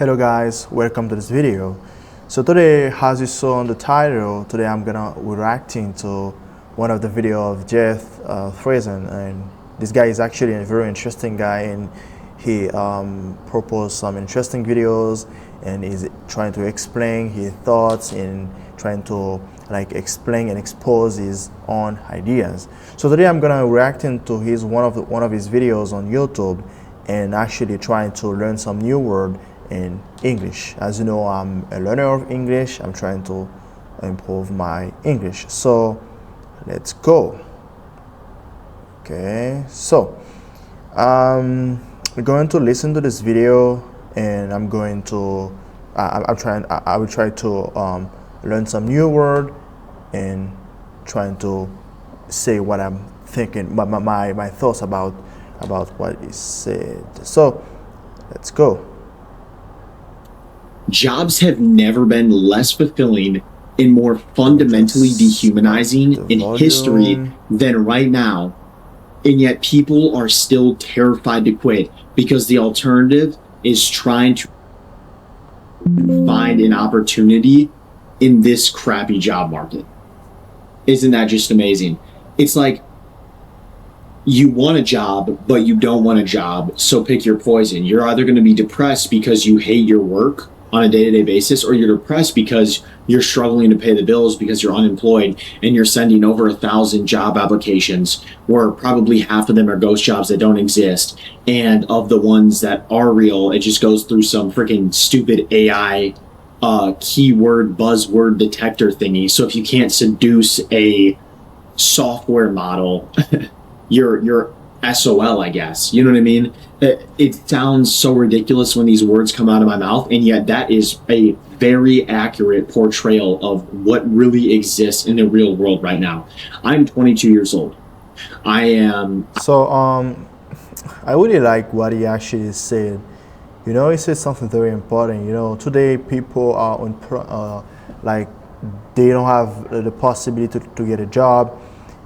Hello guys, welcome to this video. So today, as you saw on the title, today I'm gonna reacting to one of the video of Jeft Frazen, and this guy is actually a very interesting guy, and he proposed some interesting videos, and is trying to explain his thoughts and trying to explain and expose his own ideas. So today I'm gonna reacting to his one of his videos on YouTube, and actually trying to learn some new word in English. As you know, I'm a learner of English. I'm trying to improve my English. So let's go. Okay, so we're going to listen to this video, and I'm going to I will try to learn some new word and trying to say what I'm thinking, my thoughts about what is said. So let's go. Jobs have never been less fulfilling and more fundamentally dehumanizing in history than right now. And yet people are still terrified to quit because the alternative is trying to find an opportunity in this crappy job market. Isn't that just amazing? It's like you want a job, but you don't want a job, so pick your poison. You're either going to be depressed because you hate your work on a day-to-day basis, or you're depressed because you're struggling to pay the bills because you're unemployed and you're sending over 1,000 job applications where probably half of them are ghost jobs that don't exist. And of the ones that are real, it just goes through some freaking stupid AI keyword buzzword detector thingy. So if you can't seduce a software model, you're SOL, I guess. You know what I mean? It sounds so ridiculous when these words come out of my mouth, and yet that is a very accurate portrayal of what really exists in the real world right now. I'm 22 years old. I am. So I really like what he actually said. You know, he said something very important. You know, today people are on they don't have the possibility to get a job,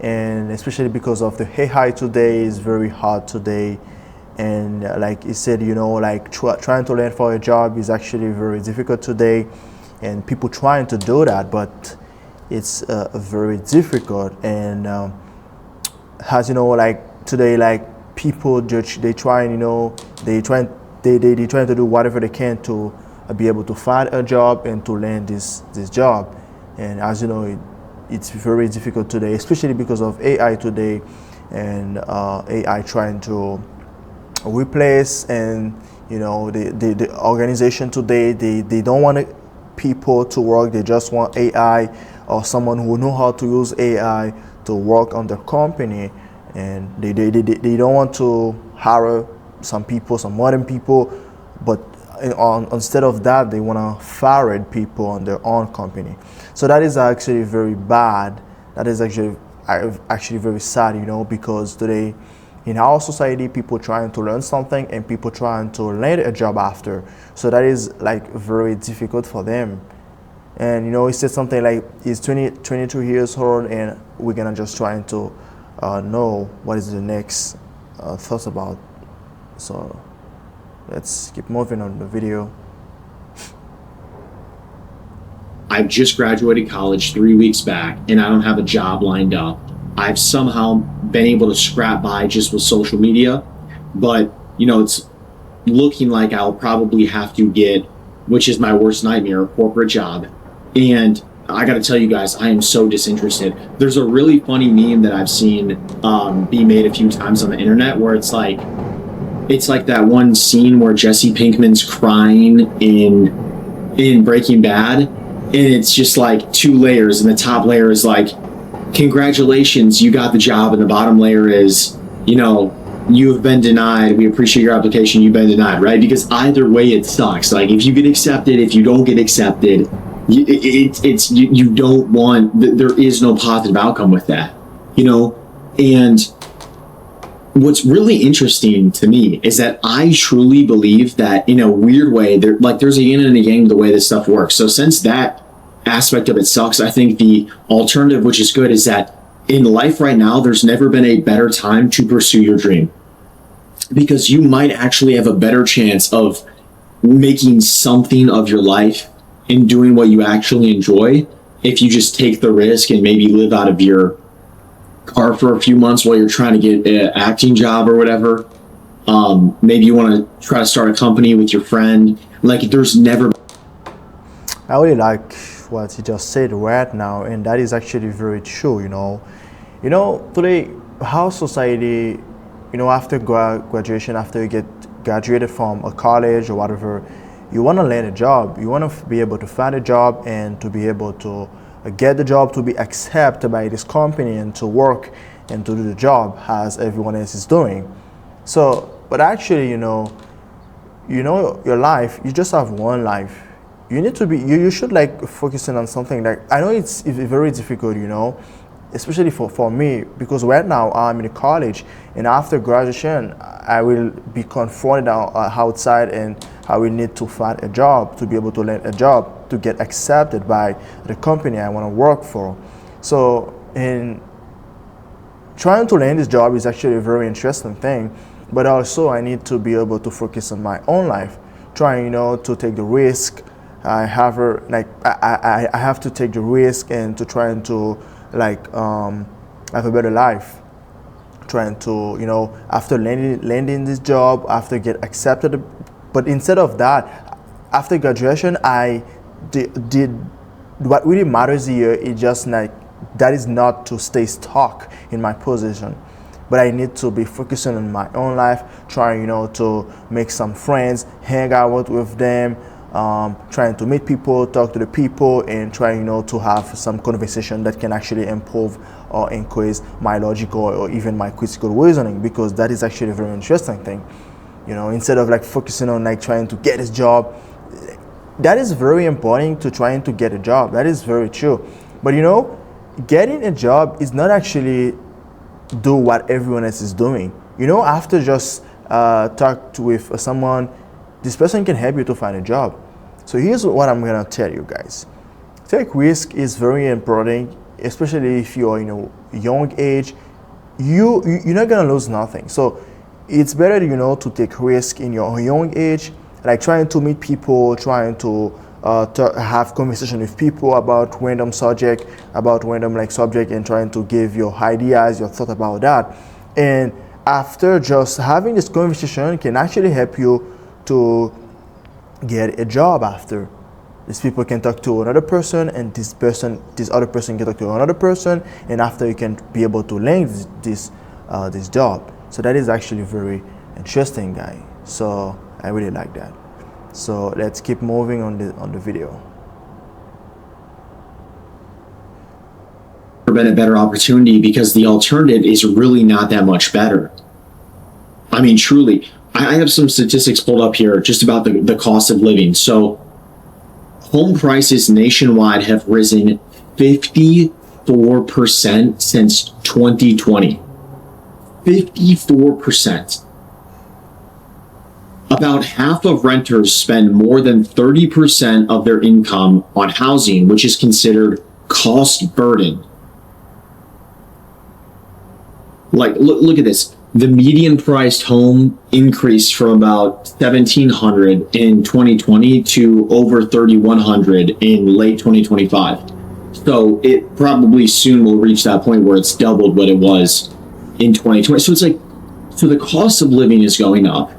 and especially because of the AI today is very hard today. And like he said, you know, trying to learn for a job is actually very difficult today, and people trying to do that, but it's very difficult. And as you know, today, people they trying, you know, they trying to do whatever they can to be able to find a job and to land this job. And as you know, it's very difficult today, especially because of AI today, and AI trying to replace, and you know, the organization today, they don't want people to work. They just want AI or someone who know how to use AI to work on the company, and they don't want to hire some modern people, but instead of that, they want to fire people on their own company. So that is actually very bad. That is actually very sad, you know, because today in our society, people trying to learn something and people trying to land a job after. So that is very difficult for them. And you know, he said something like he's 22 years old, and we're gonna just trying to know what is the next thoughts about. So let's keep moving on the video. I've just graduated college 3 weeks back, and I don't have a job lined up. I've somehow been able to scrap by just with social media, but you know, it's looking like I'll probably have to get, which is my worst nightmare, a corporate job. And I got to tell you guys, I am so disinterested. There's a really funny meme that I've seen be made a few times on the internet where it's like that one scene where Jesse Pinkman's crying in Breaking Bad, and it's just like two layers, and the top layer is like, congratulations, you got the job, and the bottom layer is, you know, you have been denied, we appreciate your application, you've been denied, right? Because either way it sucks. Like if you get accepted, if you don't get accepted, you don't want, there is no positive outcome with that, you know. And what's really interesting to me is that I truly believe that in a weird way, there's a yin and a yang to the way this stuff works. So since that aspect of it sucks, I think the alternative, which is good, is that in life right now, there's never been a better time to pursue your dream, because you might actually have a better chance of making something of your life and doing what you actually enjoy if you just take the risk and maybe live out of your car for a few months while you're trying to get an acting job or whatever. Maybe you want to try to start a company with your friend. Like, there's never. I really like what he just said right now, and that is actually very true. Today, how society, after graduation, after you get graduated from a college or whatever, you want to land a job. You want to be able to find a job and to be able to get the job, to be accepted by this company and to work and to do the job as everyone else is doing. So, but actually, your life, you just have one life. You need to be, you should like focusing on something. Like, I know it's very difficult, especially for me, because right now I'm in college, and after graduation I will be confronted outside, and I will need to find a job, to be able to land a job, to get accepted by the company I want to work for. So in trying to land this job is actually a very interesting thing, but also I need to be able to focus on my own life, trying to take the risk. I have I have to take the risk and to trying to have a better life, trying to after landing this job, after get accepted. But instead of that, after graduation, I did what really matters here is just like that is not to stay stuck in my position, but I need to be focusing on my own life, trying to make some friends, hang out with them, trying to meet people, talk to the people, and trying to have some conversation that can actually improve or increase my logical or even my critical reasoning, because that is actually a very interesting thing. Instead of like focusing on like trying to get a job, that is very important, to trying to get a job. That is very true. But getting a job is not actually do what everyone else is doing. After just talk with someone, this person can help you to find a job. So here's what I'm gonna tell you guys. Take risk is very important, especially if you're in a young age. You're not gonna lose nothing. So it's better to take risk in your young age, like trying to meet people, trying to have conversation with people about random subject, and trying to give your ideas, your thought about that. And after just having this conversation can actually help you to get a job. After these people can talk to another person, and this other person can talk to another person, and after you can be able to land this job. So that is actually very interesting, guy. So I really like that. So let's keep moving on the video. Been a better opportunity because the alternative is really not that much better. I mean, truly. I have some statistics pulled up here just about the cost of living. So home prices nationwide have risen 54% since 2020. 54%. About half of renters spend more than 30% of their income on housing, which is considered cost burden. Like, look at this. The median priced home increased from about $1,700 in 2020 to over $3,100 in late 2025. So it probably soon will reach that point where it's doubled what it was in 2020. So it's like, so the cost of living is going up.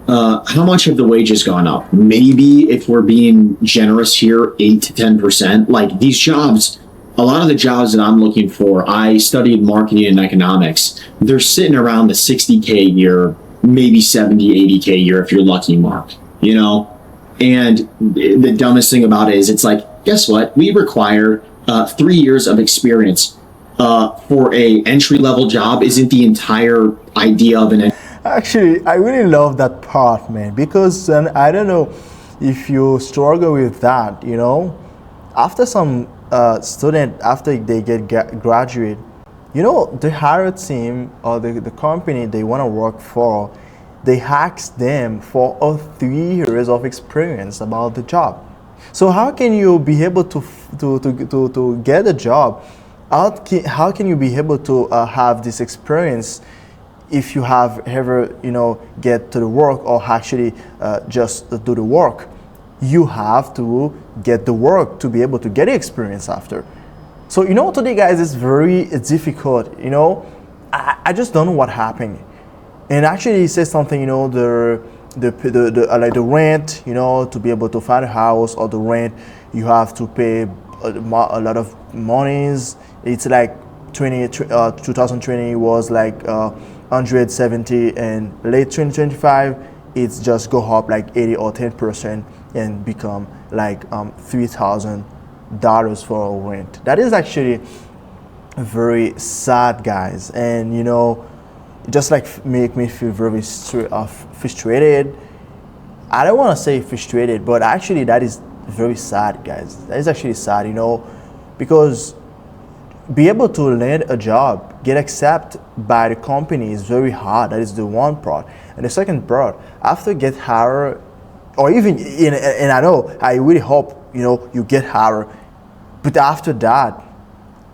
How much have the wages gone up? Maybe, if we're being generous here, 8 to 10%. Like, these jobs, a lot of the jobs that I'm looking for, I studied marketing and economics. They're sitting around the 60K a year, maybe 70, 80K a year if you're lucky, mark, And the dumbest thing about it is, it's like, guess what? We require 3 years of experience for a entry-level job. Isn't the entire idea of an... Actually, I really love that part, man, because I don't know if you struggle with that, after some student, after they graduate, the hire team or the company they want to work for, they ask them for 3 years of experience about the job. So how can you be able to get a job? How can you be able to have this experience if you have ever, get to the work or actually just do the work, you have to get the work to be able to get the experience after. So today, guys, it's very difficult. I just don't know what happened. And actually, he says something. Like the rent. To be able to find a house or the rent, you have to pay a lot of monies. It's like 2020 was like 170, and late 2025 it's just go up like 80 or 10% and become like $3,000 for a rent. That is actually very sad, guys, and it just like make me feel very frustrated. I don't want to say frustrated, but actually that is very sad, guys. That is actually sad, because be able to land a job, get accepted by the company is very hard. That is the one part. And the second part, after get hired, or even and I know, I really hope you get hired, but after that,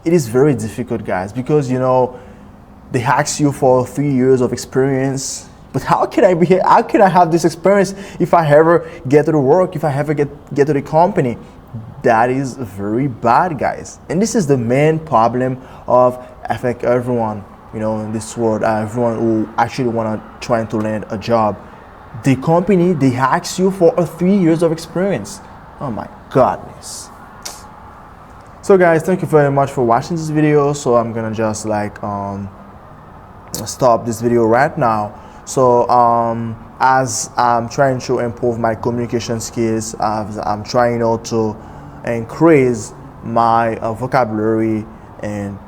it is very difficult, guys, because they ask you for 3 years of experience. But how can I be here? How can I have this experience if I ever get to the work, if I ever get to the company? That is very bad, guys. And this is the main problem of, I think, everyone, in this world, everyone who actually trying to land a job. The company, they ask you for 3 years of experience. Oh my godness. So guys, thank you very much for watching this video. So I'm gonna just like stop this video right now. So as I'm trying to improve my communication skills, as I'm trying to increase my vocabulary and